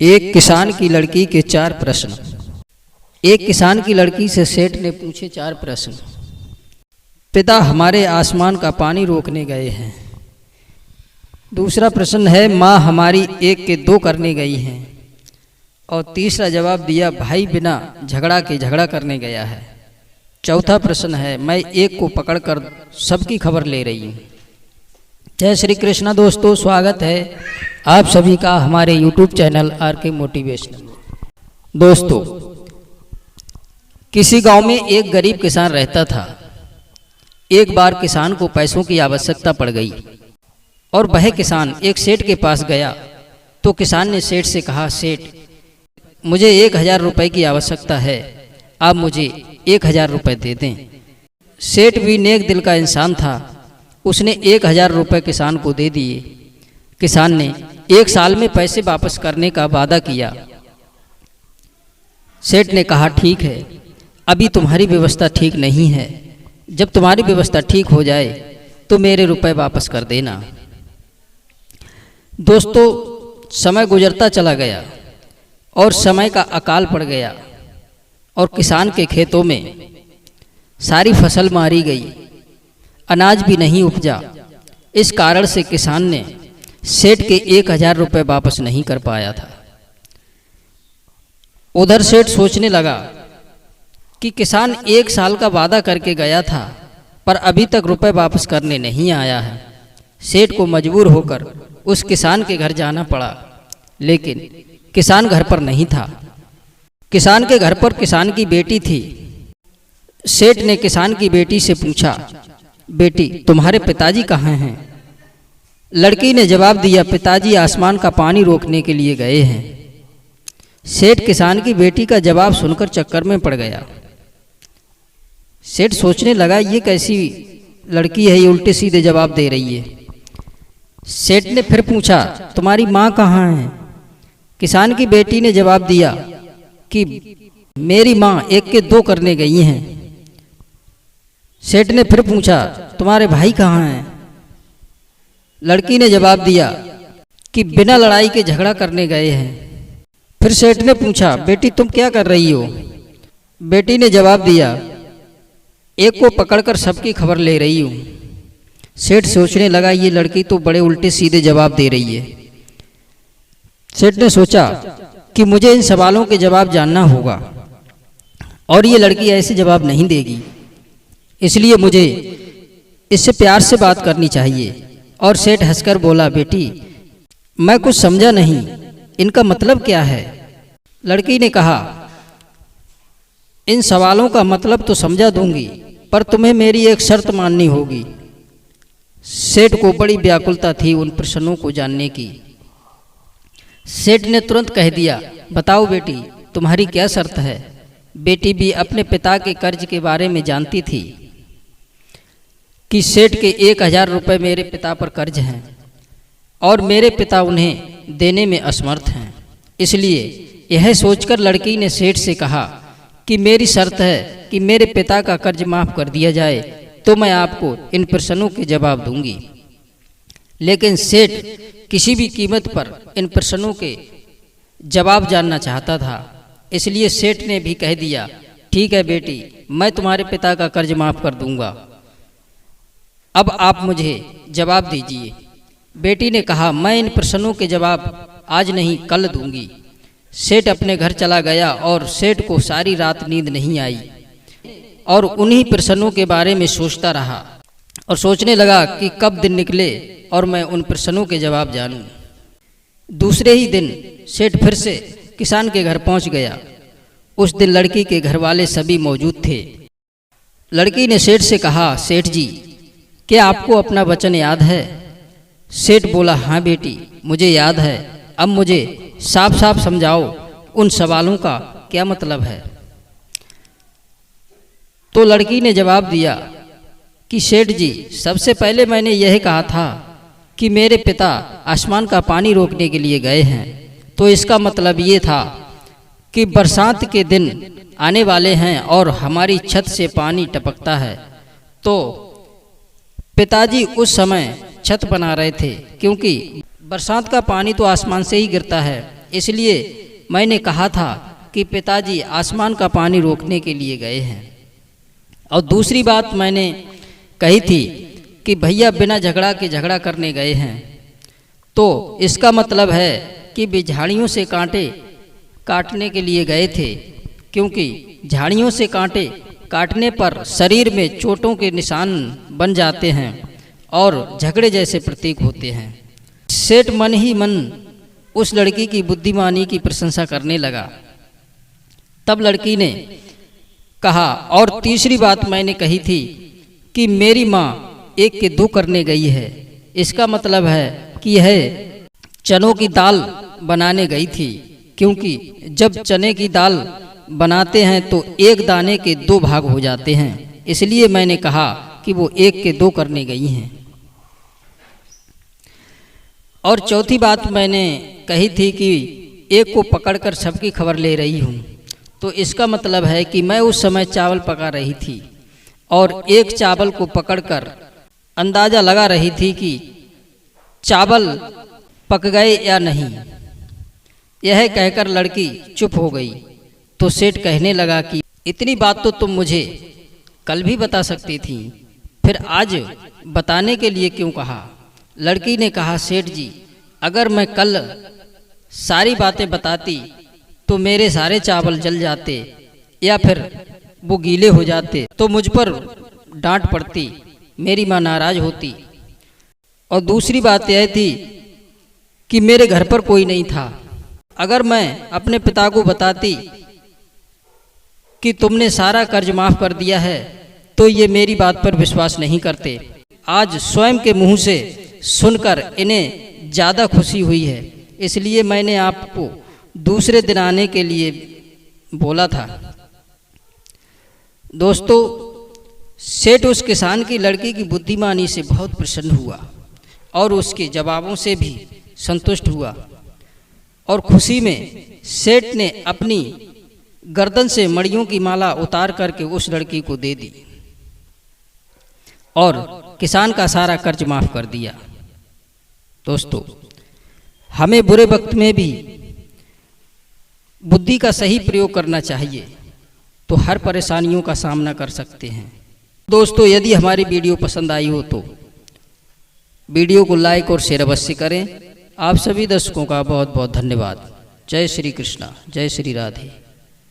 एक किसान की लड़की के 4 प्रश्न। एक किसान की लड़की से सेठ ने पूछे 4 प्रश्न। पिता हमारे आसमान का पानी रोकने गए हैं। दूसरा प्रश्न है माँ हमारी 1 के 2 करने गई हैं। और तीसरा जवाब दिया भाई बिना झगड़ा करने गया है। चौथा प्रश्न है मैं एक को पकड़कर सबकी खबर ले रही हूँ। जय श्री कृष्णा दोस्तों, स्वागत है आप सभी का हमारे YouTube चैनल RK मोटिवेशनल। दोस्तों, किसी गांव में एक गरीब किसान रहता था। एक बार किसान को पैसों की आवश्यकता पड़ गई और वह किसान एक सेठ के पास गया। तो किसान ने सेठ से कहा, सेठ मुझे 1000 रुपये की आवश्यकता है, आप मुझे 1000 रुपये दे दें। सेठ भी नेक दिल का इंसान था, उसने 1000 रुपये किसान को दे दिए। किसान ने 1 साल में पैसे वापस करने का वादा किया। सेठ ने कहा ठीक है, अभी तुम्हारी व्यवस्था ठीक नहीं है, जब तुम्हारी व्यवस्था ठीक हो जाए तो मेरे रुपए वापस कर देना। दोस्तों, समय गुजरता चला गया और समय का अकाल पड़ गया और किसान के खेतों में सारी फसल मारी गई, अनाज भी नहीं उपजा। इस कारण से किसान ने सेठ के 1000 रुपये वापस नहीं कर पाया था। उधर सेठ सोचने लगा कि किसान 1 साल का वादा करके गया था पर अभी तक रुपए वापस करने नहीं आया है। सेठ को मजबूर होकर उस किसान के घर जाना पड़ा, लेकिन किसान घर पर नहीं था। किसान के घर पर किसान की बेटी थी। सेठ ने किसान की बेटी से पूछा, बेटी तुम्हारे पिताजी कहाँ हैं? लड़की ने जवाब दिया, पिताजी आसमान का पानी रोकने के लिए गए हैं। सेठ किसान की बेटी का जवाब सुनकर चक्कर में पड़ गया। सेठ सोचने लगा ये कैसी लड़की है, ये उल्टे सीधे जवाब दे रही है। सेठ ने फिर पूछा, तुम्हारी माँ कहाँ है? किसान की बेटी ने जवाब दिया कि मेरी माँ 1 के 2 करने गई हैं। सेठ ने फिर पूछा, तुम्हारे भाई कहाँ हैं? लड़की ने जवाब दिया कि बिना लड़ाई के झगड़ा करने गए हैं। फिर सेठ ने पूछा, बेटी तुम क्या कर रही हो? बेटी ने जवाब दिया, एक को पकड़कर सबकी खबर ले रही हूँ। सेठ सोचने लगा ये लड़की तो बड़े उल्टे सीधे जवाब दे रही है। सेठ ने सोचा कि मुझे इन सवालों के जवाब जानना होगा और ये लड़की ऐसे जवाब नहीं देगी, इसलिए मुझे इससे प्यार से बात करनी चाहिए। और सेठ हंसकर बोला, बेटी मैं कुछ समझा नहीं, इनका मतलब क्या है? लड़की ने कहा, इन सवालों का मतलब तो समझा दूंगी, पर तुम्हें मेरी एक शर्त माननी होगी। सेठ को बड़ी व्याकुलता थी उन प्रश्नों को जानने की। सेठ ने तुरंत कह दिया, बताओ बेटी तुम्हारी क्या शर्त है? बेटी भी अपने पिता के कर्ज के बारे में जानती थी कि सेठ के 1000 रुपये मेरे पिता पर कर्ज हैं और मेरे पिता उन्हें देने में असमर्थ हैं। इसलिए यह सोचकर लड़की ने सेठ से कहा कि मेरी शर्त है कि मेरे पिता का कर्ज माफ़ कर दिया जाए तो मैं आपको इन प्रश्नों के जवाब दूंगी। लेकिन सेठ किसी भी कीमत पर इन प्रश्नों के जवाब जानना चाहता था, इसलिए सेठ ने भी कह दिया, ठीक है बेटी मैं तुम्हारे पिता का कर्ज माफ़ कर दूंगा, अब आप मुझे जवाब दीजिए। बेटी ने कहा, मैं इन प्रश्नों के जवाब आज नहीं कल दूंगी। सेठ अपने घर चला गया और सेठ को सारी रात नींद नहीं आई और उन्हीं प्रश्नों के बारे में सोचता रहा और सोचने लगा कि कब दिन निकले और मैं उन प्रश्नों के जवाब जानूं। दूसरे ही दिन सेठ फिर से किसान के घर पहुंच गया। उस दिन लड़की के घर वाले सभी मौजूद थे। लड़की ने सेठ से कहा, सेठ जी क्या आपको अपना वचन याद है? सेठ बोला, हाँ बेटी मुझे याद है, अब मुझे साफ साफ समझाओ उन सवालों का क्या मतलब है? तो लड़की ने जवाब दिया कि सेठ जी सबसे पहले मैंने यह कहा था कि मेरे पिता आसमान का पानी रोकने के लिए गए हैं, तो इसका मतलब ये था कि बरसात के दिन आने वाले हैं और हमारी छत से पानी टपकता है। तो पिताजी उस समय छत बना रहे थे, क्योंकि बरसात का पानी तो आसमान से ही गिरता है, इसलिए मैंने कहा था कि पिताजी आसमान का पानी रोकने के लिए गए हैं। और दूसरी बात मैंने कही थी कि भैया बिना झगड़ा के झगड़ा करने गए हैं, तो इसका मतलब है कि वे झाड़ियों से कांटे काटने के लिए गए थे, क्योंकि झाड़ियों से कांटे काटने पर शरीर में चोटों के निशान बन जाते हैं और झगड़े जैसे प्रतीक होते हैं। सेठ मन ही मन उस लड़की की बुद्धिमानी की प्रशंसा करने लगा। तब लड़की ने कहा, और तीसरी बात मैंने कही थी कि मेरी माँ 1 के 2 करने गई है। इसका मतलब है कि यह चनों की दाल बनाने गई थी, क्योंकि जब चने की दाल बनाते हैं तो एक दाने के 2 भाग हो जाते हैं, इसलिए मैंने कहा कि वो 1 के 2 करने गई हैं। और चौथी बात मैंने कही थी कि एक को पकड़कर सबकी खबर ले रही हूँ, तो इसका मतलब है कि मैं उस समय चावल पका रही थी और एक चावल को पकड़कर अंदाज़ा लगा रही थी कि चावल पक गए या नहीं। यह कहकर लड़की चुप हो गई। तो सेठ कहने लगा कि इतनी बात तो तुम मुझे कल भी बता सकती थी, फिर आज बताने के लिए क्यों कहा? लड़की ने कहा, सेठ जी, अगर मैं कल सारी बातें बताती तो मेरे सारे चावल जल जाते या फिर वो गीले हो जाते, तो मुझ पर डांट पड़ती, मेरी माँ नाराज होती। और दूसरी बात यह थी कि मेरे घर पर कोई नहीं था। अगर मैं अपने पिता को बताती कि तुमने सारा कर्ज माफ कर दिया है तो ये मेरी बात पर विश्वास नहीं करते। आज स्वयं के मुंह से सुनकर इन्हें ज़्यादा खुशी हुई है, इसलिए मैंने आपको दूसरे दिन आने के लिए बोला था। दोस्तों, सेठ उस किसान की लड़की की बुद्धिमानी से बहुत प्रसन्न हुआ और उसके जवाबों से भी संतुष्ट हुआ, और खुशी में सेठ ने अपनी गर्दन से मड़ियों की माला उतार करके उस लड़की को दे दी और किसान का सारा कर्ज माफ कर दिया। दोस्तों, हमें बुरे वक्त में भी बुद्धि का सही प्रयोग करना चाहिए, तो हर परेशानियों का सामना कर सकते हैं। दोस्तों, यदि हमारी वीडियो पसंद आई हो तो वीडियो को लाइक और शेयर अवश्य करें। आप सभी दर्शकों का बहुत बहुत धन्यवाद। जय श्री कृष्णा, जय श्री राधे।